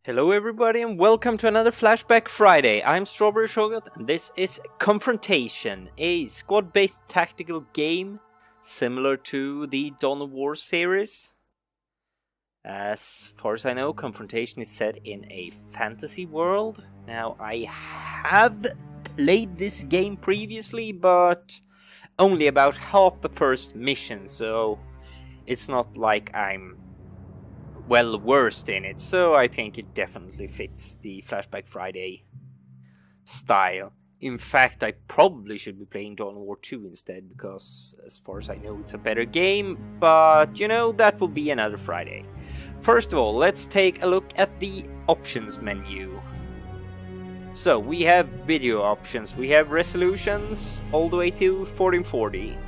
Hello everybody and welcome to another Flashback Friday. I'm Strawberry Shoggoth and this is Confrontation, a squad-based tactical game similar to the Dawn of War series. As far as I know, Confrontation is set in a fantasy world. Now, I have played this game previously, but only about half the first mission, so it's not like I'm well versed in it, so I think it definitely fits the Flashback Friday style. In fact, I probably should be playing Dawn of War 2 instead, because as far as I know it's a better game, but you know, that will be another Friday. First of all, let's take a look at the options menu. So, we have video options, we have resolutions all the way to 1440.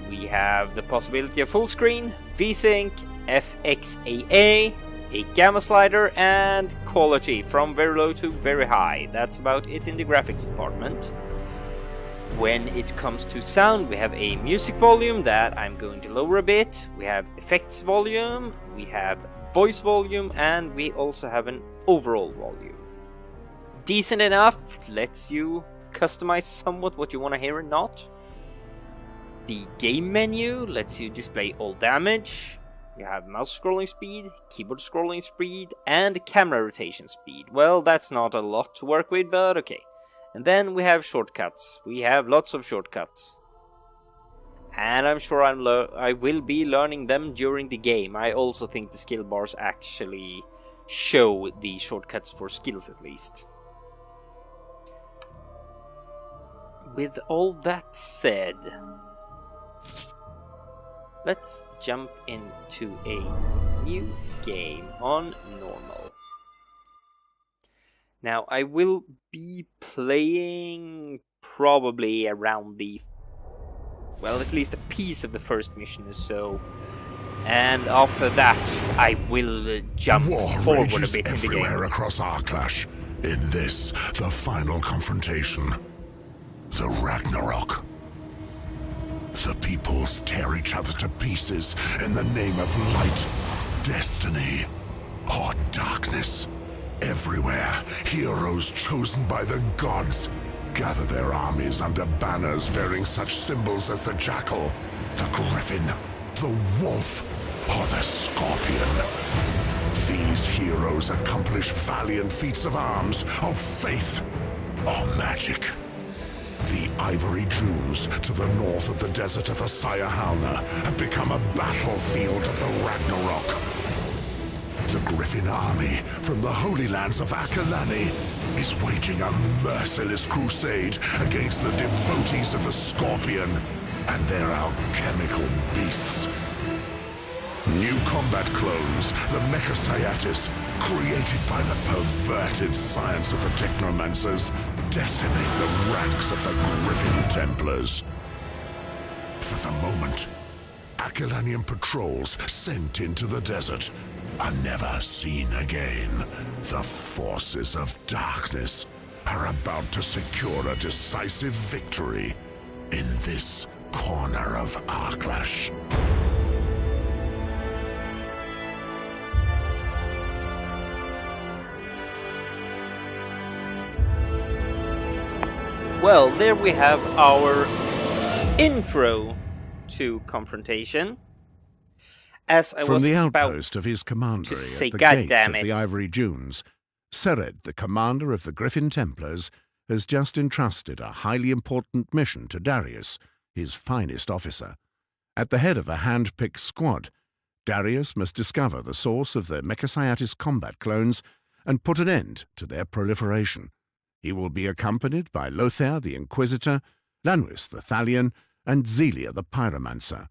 We have the possibility of full screen, VSync, FXAA, a gamma slider, and quality from very low to very high. That's about it in the graphics department. When it comes to sound, we have a music volume that I'm going to lower a bit. We have effects volume, we have voice volume, and we also have an overall volume. Decent enough, lets you customize somewhat what you want to hear and not. The game menu lets you display all damage. You have mouse scrolling speed, keyboard scrolling speed, and camera rotation speed. Well, that's not a lot to work with, but okay. And then we have shortcuts. We have lots of shortcuts. And I'm sure I will be learning them during the game. I also think the skill bars actually show the shortcuts for skills at least. With all that said, let's jump into a new game on normal. Now, I will be playing probably around the, well, at least a piece of the first mission or so. And after that, I will jump forward a bit in the game. Everywhere across Arklash. In this, the final confrontation. The Ragnarok. The peoples tear each other to pieces in the name of light, destiny, or darkness. Everywhere, heroes chosen by the gods gather their armies under banners bearing such symbols as the jackal, the griffin, the wolf, or the scorpion. These heroes accomplish valiant feats of arms, of faith, or magic. The Ivory Dunes to the north of the desert of the Sayahana have become a battlefield of the Ragnarok. The Griffin army from the Holy Lands of Akalani is waging a merciless crusade against the devotees of the Scorpion and their alchemical beasts. New combat clones, the Mechasciatis, created by the perverted science of the Technomancers, decimate the ranks of the Griffin Templars. For the moment, Akalanian patrols sent into the desert are never seen again. The forces of darkness are about to secure a decisive victory in this corner of Arklash. Well, there we have our intro to Confrontation. As I From was the about outpost of his commandery to say, at the God gates damn of it. the Ivory Dunes, Sered, the commander of the Griffin Templars, has just entrusted a highly important mission to Darius, his finest officer. At the head of a hand-picked squad, Darius must discover the source of the Mechasciatis combat clones and put an end to their proliferation. He will be accompanied by Lothair the Inquisitor, Lanwis the Thalian, and Zelia the Pyromancer.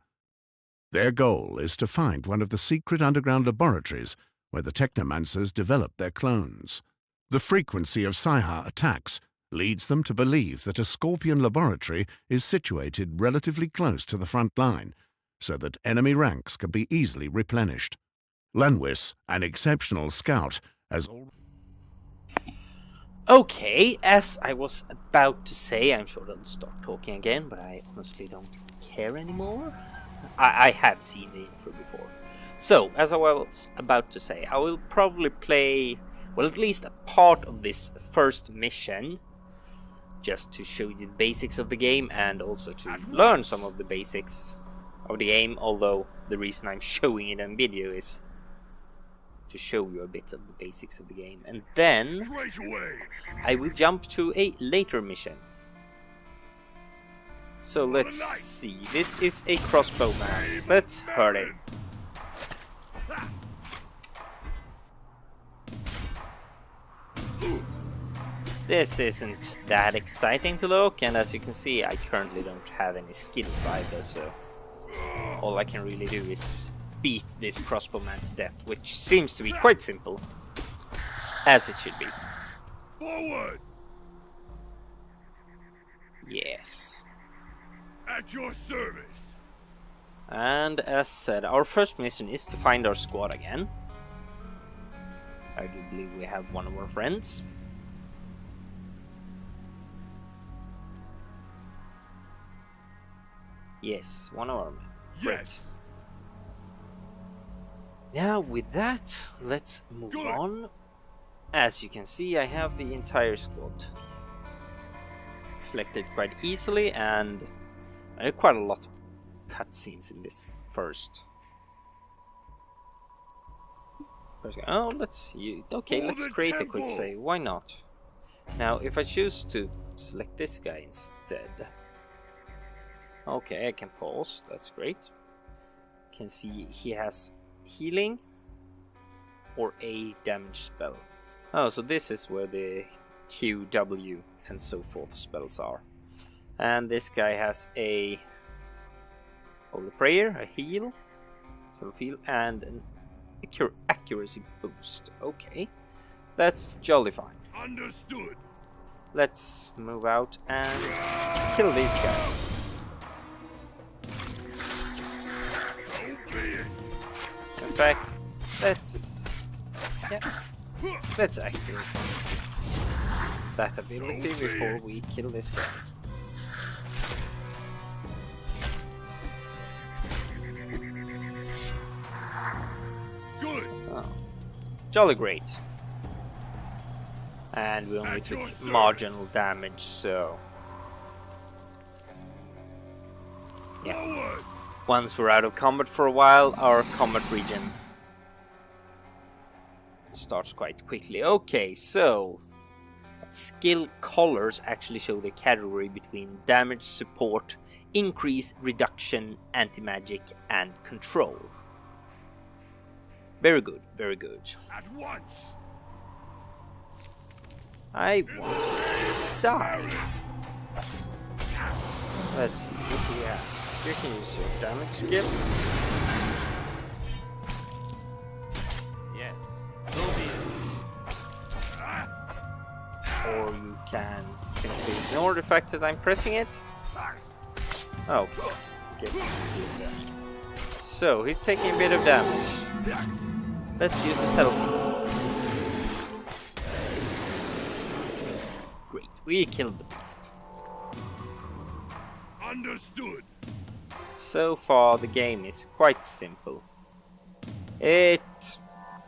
Their goal is to find one of the secret underground laboratories where the Technomancers develop their clones. The frequency of Psi-Ha attacks leads them to believe that a Scorpion laboratory is situated relatively close to the front line, so that enemy ranks can be easily replenished. Lanwis, an exceptional scout, has already... Okay, as I was about to say, I'm sure they'll start talking again, but I honestly don't care anymore. I have seen the intro before. So, as I was about to say, I will probably play, well, at least a part of this first mission, just to show you the basics of the game and also to learn some of the basics of the game, although the reason I'm showing it on video is to show you a bit of the basics of the game. And then I will jump to a later mission. So let's see, this is a crossbowman. Let's hurt him. This isn't that exciting to look, and as you can see, I currently don't have any skills either, so all I can really do is beat this crossbowman to death, which seems to be quite simple, as it should be. Forward! Yes. At your service. And as said, our first mission is to find our squad again. I do believe we have one of our friends. Yes, one of our men. Yes. Now with that, let's move on. As you can see, I have the entire squad selected quite easily, and I have quite a lot of cutscenes in this first. Oh, let's create a quick save. Why not? Now, if I choose to select this guy instead. Okay, I can pause. That's great. Can see he has healing or a damage spell. Oh, so this is where the Q, W, and so forth spells are. And this guy has a Holy Prayer, a heal, self-heal, and an accuracy boost. Okay, that's jolly fine. Understood. Let's move out and kill these guys. In fact, let's activate that ability before we kill this guy. Good. Oh. Jolly great. And we only took marginal damage, so yeah. Forward. Once we're out of combat for a while, our combat region starts quite quickly. Okay, so skill colors actually show the category between damage, support, increase, reduction, anti-magic, and control. Very good, very good. At once. I want to die. Let's see what we have. You can use your damage skill. Yeah. So be it. Or you can simply ignore the fact that I'm pressing it. Oh, I guess it's good. So, he's taking a bit of damage. Let's use a selfie. Great, we killed the beast. Understood. So far, the game is quite simple. Well,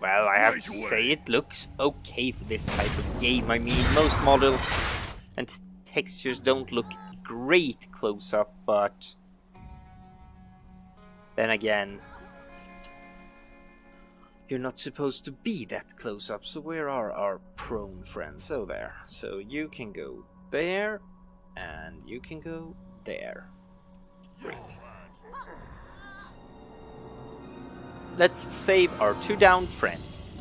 I have to say it looks okay for this type of game. I mean, most models and textures don't look great close up, but then again, you're not supposed to be that close up. So where are our prone friends? Oh, there. So you can go there, and you can go there. Great. Let's save our two downed friends.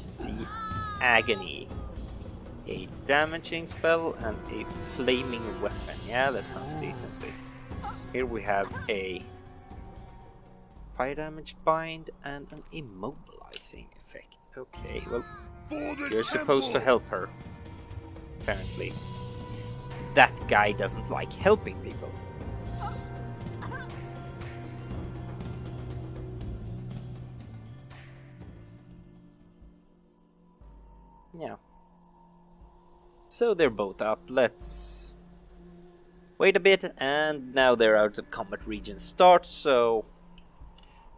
See, Agony. A damaging spell and a flaming weapon. Yeah, that sounds decently. Here we have a fire damage bind and an immobilizing effect. Okay, well, you're supposed to help her. Apparently. That guy doesn't like helping people. Yeah. So they're both up. Let's wait a bit, and now they're out of combat region start, so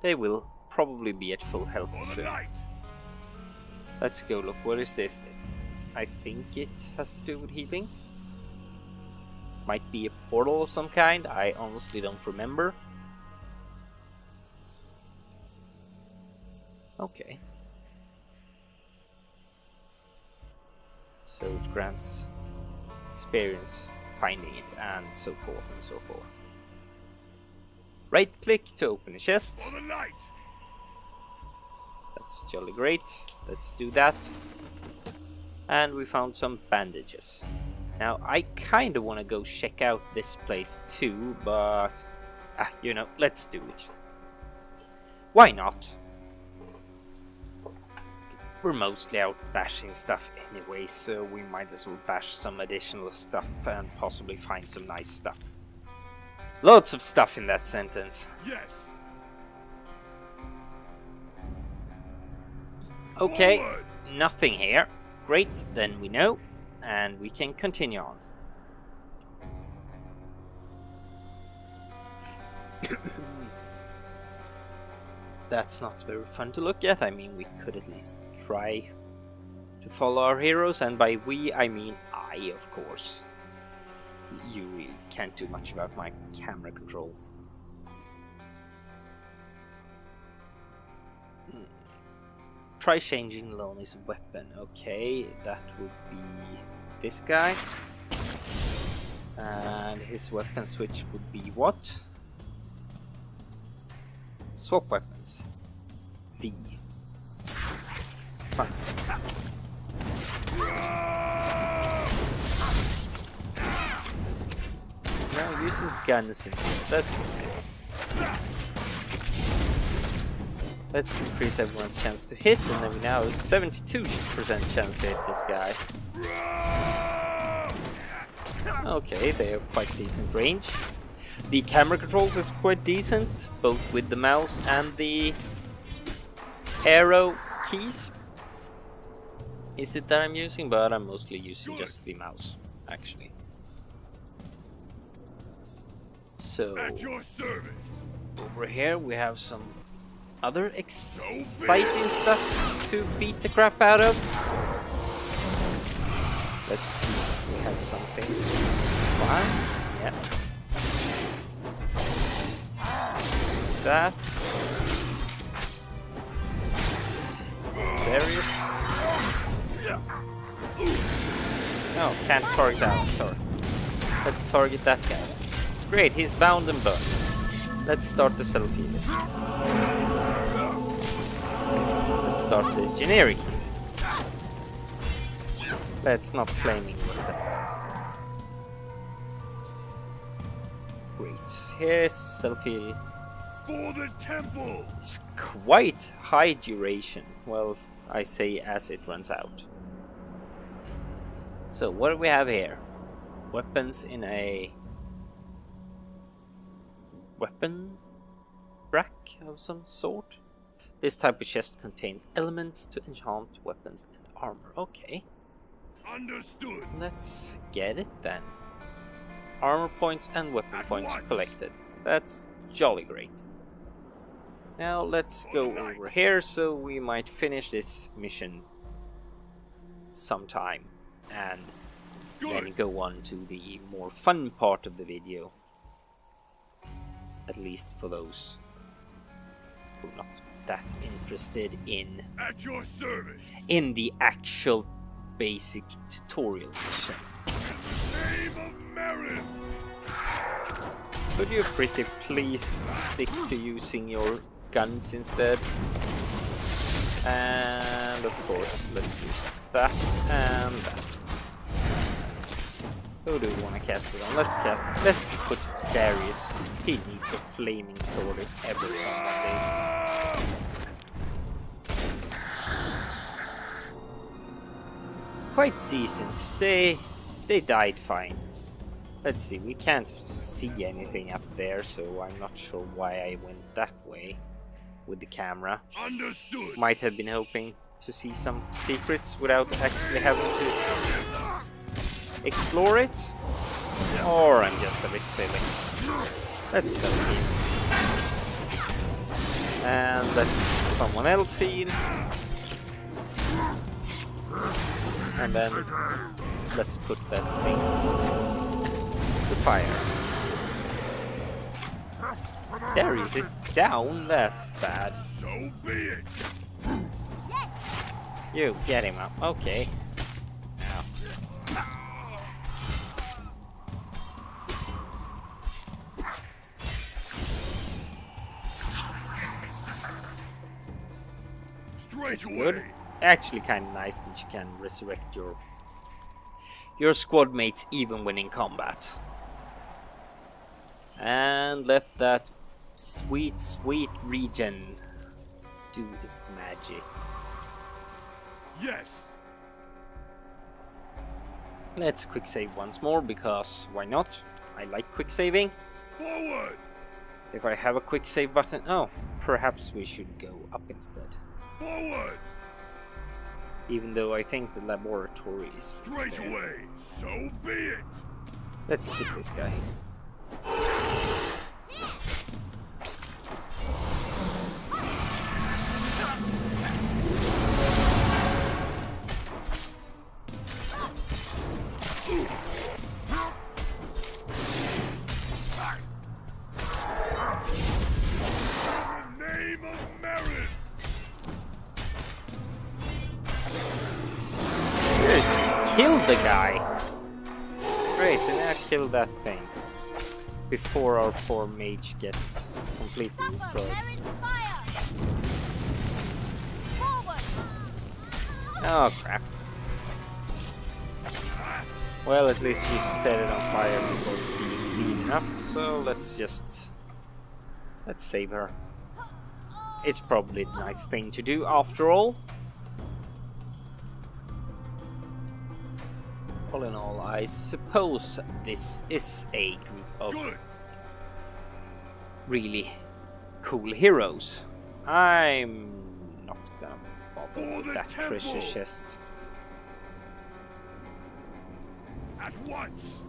they will probably be at full health soon. Let's go look. What is this? I think it has to do with healing. Might be a portal of some kind. I honestly don't remember. Okay. So it grants experience finding it, and so forth and so forth. Right click to open a chest. That's jolly great. Let's do that. And we found some bandages. Now I kinda wanna go check out this place too, but you know, let's do it. Why not? We're mostly out bashing stuff anyway, so we might as well bash some additional stuff and possibly find some nice stuff. Lots of stuff in that sentence. Yes. Okay, Forward. nothing here. Great, then we know, and we can continue on. That's not very fun to look at. I mean, we could at least try to follow our heroes, and by we I mean I, of course. You really can't do much about my camera control. Try changing Lonnie's weapon. Okay, that would be this guy. And his weapon switch would be what? Swap weapons. V. Fun. It's now using guns instead. That's good. Let's increase everyone's chance to hit, and then we now have 72% chance to hit this guy. Okay, they have quite decent range. The camera controls is quite decent, both with the mouse and the arrow keys. Is it that I'm using? But I'm mostly using just the mouse, actually. So, At your service. over here we have some other exciting stuff to beat the crap out of. Let's see if we have something. Fine. Yep. That. There is. No, can't target that one, sorry. Let's target that guy. Great, he's bound and burned. Let's start the self-healing. Let's start the generic healing. Let's not flaming with them. Great, here's self-heal. For the temple. It's quite high duration. Well, I say as it runs out. So what do we have here? Weapons in a weapon rack of some sort. This type of chest contains elements to enchant weapons and armor. Okay. Understood. Let's get it then. Armor points and weapon points collected. That's jolly great. Now let's go over here so we might finish this mission sometime and then go on to the more fun part of the video. At least for those who are not that interested in At your service. in the actual basic tutorial mission. Name of Marin. Could you pretty please stick to using your guns instead? And of course, let's use that and that. Who do we want to cast it on? Let's put Darius. He needs a flaming sword if ever someone did. Quite decent. They died fine. Let's see, we can't see anything up there, so I'm not sure why I went that way with the camera. Understood. Might have been hoping to see some secrets without actually having to explore it. Or I'm just a bit silly. Let's self-heal. And let someone else heal. And then let's put that thing to fire. Darius is down, that's bad. So be it. You get him up, okay. Now. Straight away. Good. Actually kind of nice that you can resurrect your squad mates even when in combat. And let that sweet, sweet regen do its magic. Yes. Let's quick save once more, because why not? I like quick saving. Forward. If I have a quick save button... Oh, perhaps we should go up instead. Forward. Even though I think the laboratory is Straight there. away. So be it. Let's kill this guy. Killed the guy! Great, and now kill that thing. Before our poor mage gets completely destroyed. Oh crap. Well, at least you set it on fire before being beaten up, so let's save her. It's probably a nice thing to do after all. All in all, I suppose this is a group of really cool heroes. I'm not gonna bother with that treasure chest. At once.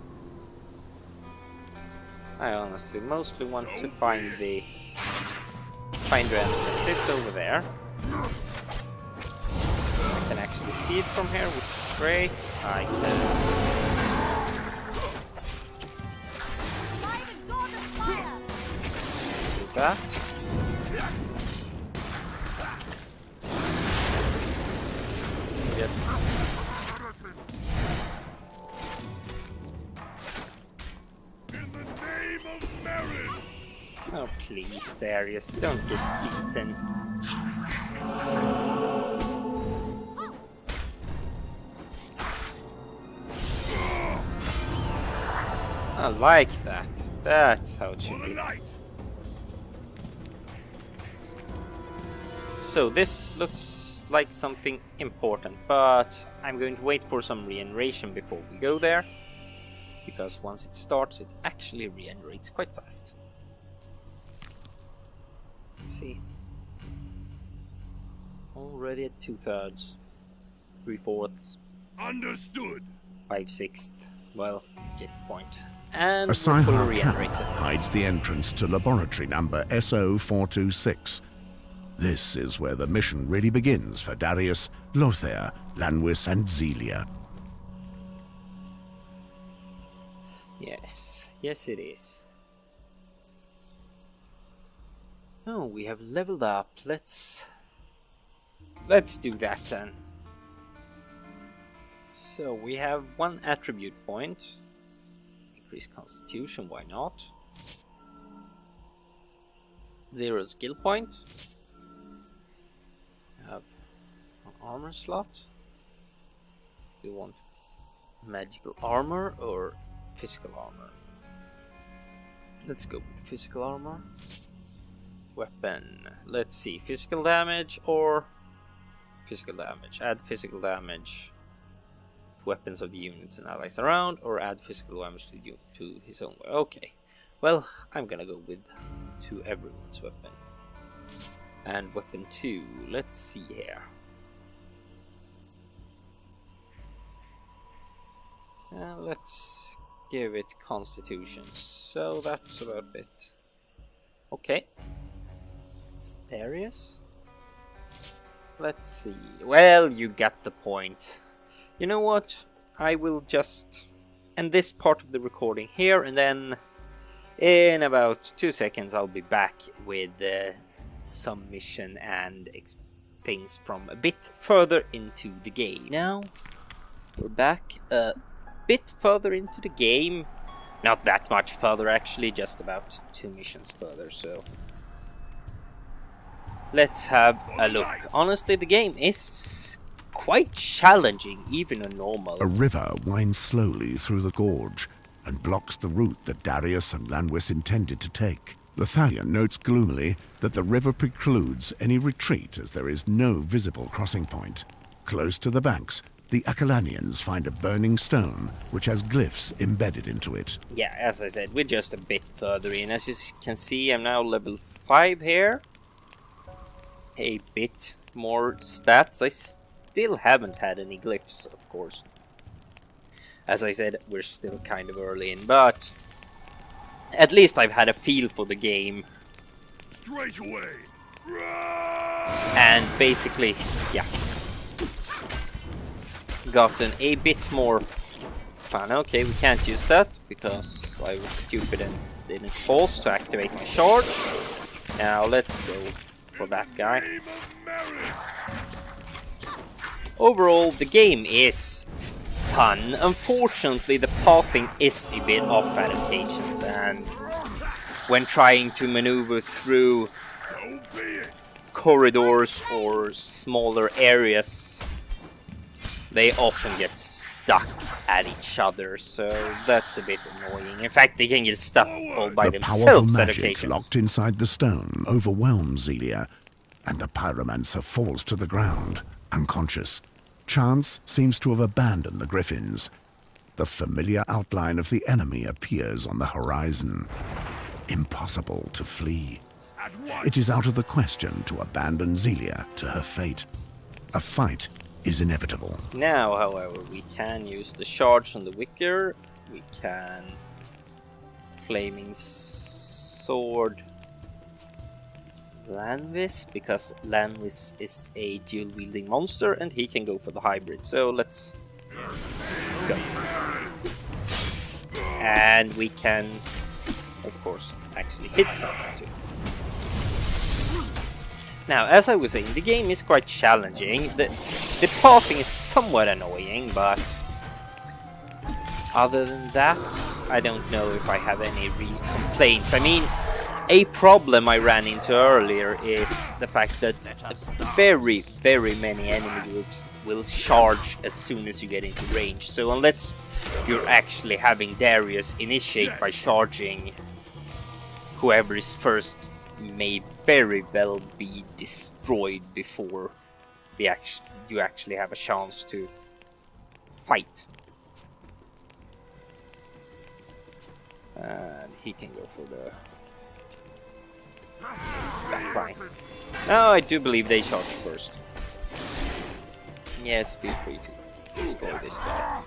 I honestly mostly want to find the entrance. It's over there. I can actually see it from here, which is great. I can do that. Just In the name of merit. oh please, Darius, don't get beaten. I like that. That's how it should be. So this looks like something important, but I'm going to wait for some regeneration before we go there, because once it starts, it actually regenerates quite fast. Let's see. Already at 2/3, 3/4, Understood. 5/6. Well, get the point. And A we're fully Sci-Hard regenerated. camera hides the entrance to laboratory number SO426. This is where the mission really begins for Darius, Lothair, Lanwis, and Zelia. Yes, yes it is. Oh, we have leveled up. Let's do that then. So we have 1 attribute point. Increase constitution, why not? 0 skill point. Have an armor slot. Do you want magical armor or physical armor? Let's go with physical armor. Weapon. Let's see, physical damage or physical damage. Add physical damage to weapons of the units and allies around, or add physical damage to his own. Okay. Well, I'm gonna go with to everyone's weapon. And weapon 2. Let's see here. Let's give it constitution. So that's about it. Okay. It's Darius? Let's see. Well, you get the point. You know what? I will just end this part of the recording here, and then in about 2 seconds I'll be back with some mission and things from a bit further into the game. Now, we're back a bit further into the game. Not that much further actually, just about 2 missions further, so let's have a look. Honestly, the game is quite challenging, even on normal. A river winds slowly through the gorge and blocks the route that Darius and Lanwis intended to take. The Thalion notes gloomily that the river precludes any retreat as there is no visible crossing point. Close to the banks, the Akalanians find a burning stone which has glyphs embedded into it. Yeah, as I said, we're just a bit further in. As you can see, I'm now level 5 here. A bit more stats. I still haven't had any glyphs, of course. As I said, we're still kind of early in, but at least I've had a feel for the game. Straight away. And basically, yeah, gotten a bit more fun. Okay, we can't use that because I was stupid and didn't pause to activate my charge. Now let's go for that guy. Overall, the game is fun. Unfortunately, the pathing is a bit off at occasions, and when trying to maneuver through corridors or smaller areas, they often get stuck at each other, so that's a bit annoying. In fact, they can get stuck all by themselves at occasions. Locked inside the stone overwhelms Zelia, and the pyromancer falls to the ground, unconscious. Chance seems to have abandoned the griffins. The familiar outline of the enemy appears on the horizon. Impossible to flee. It is out of the question to abandon Zelia to her fate. A fight is inevitable. Now, however, we can use the charge on the Wicker. We can Flaming Sword Lanwis, because Lanwis is a dual-wielding monster and he can go for the hybrid. So let's go. And we can, of course, actually hit something too. Now, as I was saying, the game is quite challenging. The pathing is somewhat annoying, but other than that, I don't know if I have any real complaints. I mean, a problem I ran into earlier is the fact that very, very many enemy groups will charge as soon as you get into range. So unless you're actually having Darius initiate by charging, whoever is first may very well be destroyed before you actually have a chance to fight. And he can go for the backline. Now I do believe they charge first. Yes, feel free to destroy this guy.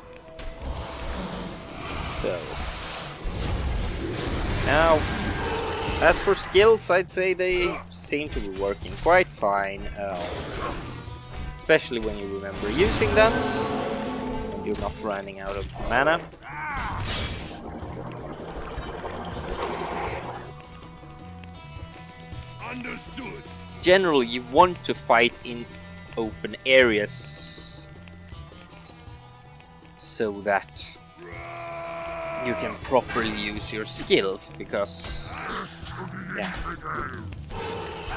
So now, as for skills, I'd say they seem to be working quite fine, especially when you remember using them and you're not running out of mana. Understood. Generally, you want to fight in open areas so that you can properly use your skills, because yeah,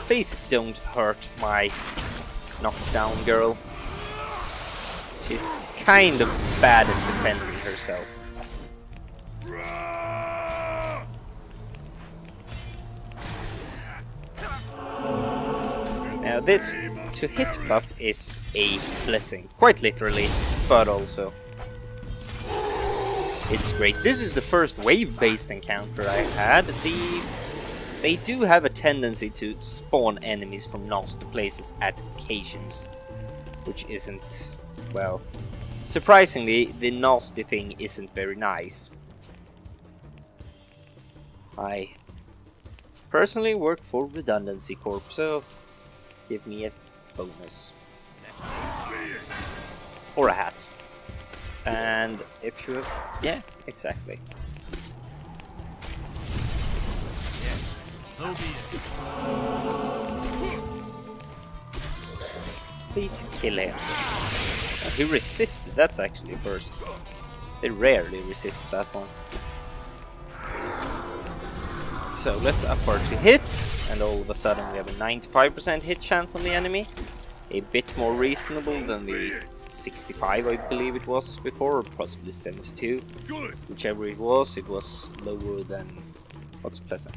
please don't hurt my knockdown girl. She's kind of bad at defending herself. Now this to hit buff is a blessing, quite literally, but also it's great. This is the first wave-based encounter I had. They do have a tendency to spawn enemies from nasty places at occasions, which isn't, well, surprisingly, the nasty thing isn't very nice. I personally work for Redundancy Corp, so give me a bonus. Or a hat. And if you have... yeah, exactly. So be it. Please kill him. Oh, he resisted, that's actually first. They rarely resist that one. So let's up our to hit, and all of a sudden we have a 95% hit chance on the enemy. A bit more reasonable than the 65 I believe it was before, or possibly 72. Whichever it was lower than what's pleasant.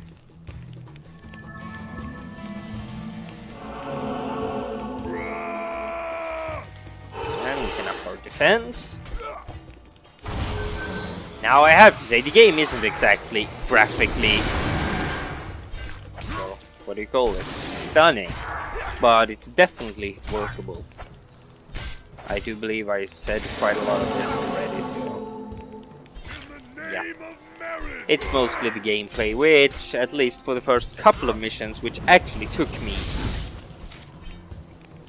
And we can up our defense. Now I have to say, the game isn't exactly graphically, well, what do you call it, stunning, but it's definitely workable. I do believe I said quite a lot of this already, so yeah. It's mostly the gameplay, which, at least for the first couple of missions, which actually took me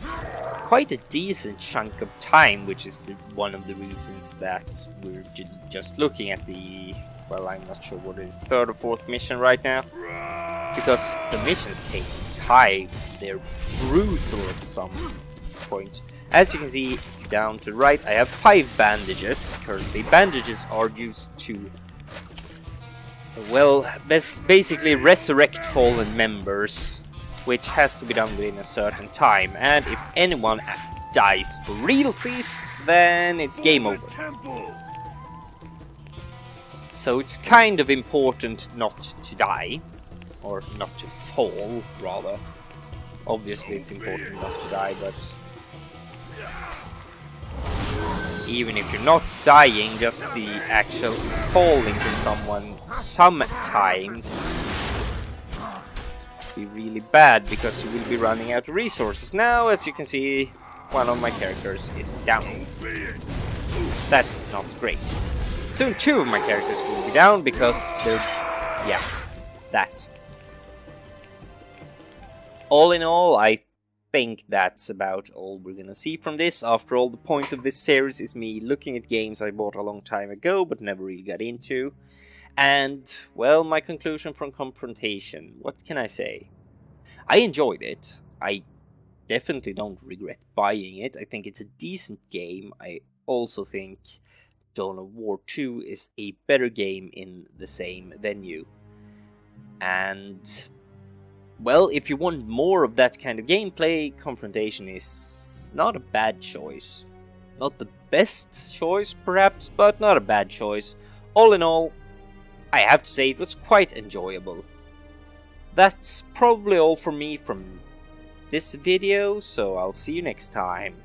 quite a decent chunk of time, which is one of the reasons that we're just looking at the, well, I'm not sure what is, third or fourth mission right now, because the missions take time. They're brutal at some point. As you can see down to the right, I have 5 bandages currently. Bandages are used to, well, basically resurrect fallen members, which has to be done within a certain time, and if anyone dies for realsies, then it's game over. So it's kind of important not to die, or not to fall, rather. Obviously it's important not to die, but even if you're not dying, just the actual falling to someone sometimes be really bad, because you will be running out of resources. Now, as you can see, one of my characters is down. That's not great. Soon 2 of my characters will be down because they're, yeah, that. All in all, I think that's about all we're gonna see from this. After all, the point of this series is me looking at games I bought a long time ago but never really got into. And, well, my conclusion from Confrontation, what can I say? I enjoyed it. I definitely don't regret buying it. I think it's a decent game. I also think Dawn of War 2 is a better game in the same venue. And, well, if you want more of that kind of gameplay, Confrontation is not a bad choice. Not the best choice, perhaps, but not a bad choice. All in all, I have to say it was quite enjoyable. That's probably all from me from this video, so I'll see you next time.